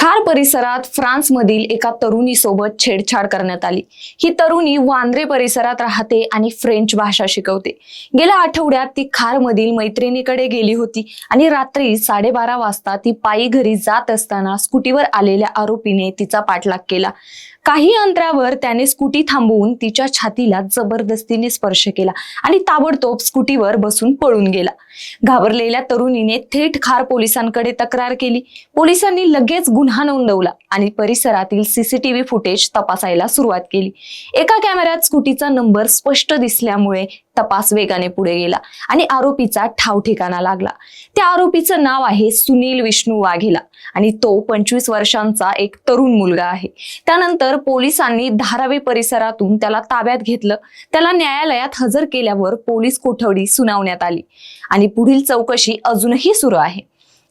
खार परिसरात फ्रान्समधील एका तरुणीसोबत छेडछाड करण्यात आली। ही तरुणी वांद्रे परिसरात राहते आणि फ्रेंच भाषा शिकवते। गेल्या आठवड्यात ती खारमधील मैत्रिणीकडे गेली होती आणि रात्री 12:30 वाजता ती पायी घरी जात असताना स्कूटीवर आलेल्या आरोपीने तिचा पाठलाग केला। काही अंतरावर त्याने स्कूटी थांबवून तिच्या छातीला जबरदस्तीने स्पर्श केला आणि ताबडतोब स्कूटीवर बसून पळून गेला। घाबरलेल्या तरुणीने थेट खार पोलिसांकडे तक्रार केली। पोलिसांनी लगेच गुन्हा नोंदवला आणि परिसरातील सीसीटीव्ही फुटेज तपासायला सुरुवात केली। एका कॅमेऱ्यात स्कूटीचा नंबर स्पष्ट दिसल्यामुळे तपास वेगाने पुढे गेला आणि आरोपीचा ठाव ठिकाणा लागला। त्या आरोपीचं नाव आहे सुनील विष्णू वाघेला आणि तो 25 वर्षांचा एक तरुण मुलगा आहे। त्यानंतर पोलिसांनी धारावी परिसरातून त्याला ताब्यात घेतलं। त्याला न्यायालयात हजर केल्यावर पोलीस कोठडी सुनावण्यात आली आणि पुढील चौकशी अजूनही सुरू आहे।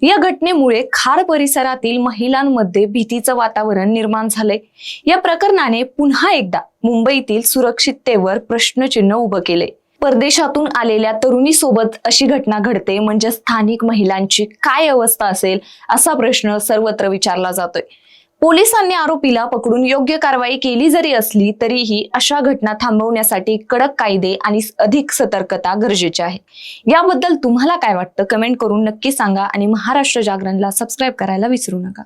या घटनेमुळे खार परिसरातील महिलांमध्ये भीतीचं वातावरण निर्माण झालंय। या प्रकरणाने पुन्हा एकदा मुंबईतील सुरक्षिततेवर प्रश्नचिन्ह उभं केलंय। परदेशातून आलेल्या तरुणीसोबत अशी घटना घडते म्हणजे स्थानिक महिलांची काय अवस्था असेल असा प्रश्न सर्वत्र विचारला जातोय। पोलिसांनी आरोपीला पकडून योग्य कारवाई केली जरी असली तरीही अशा घटना थांबवण्यासाठी कडक कायदे आणि अधिक सतर्कता गरजेची आहे। याबद्दल तुम्हाला काय वाटतं कमेंट करून नक्की सांगा आणि महाराष्ट्र जागरणला सबस्क्राईब करायला विसरू नका।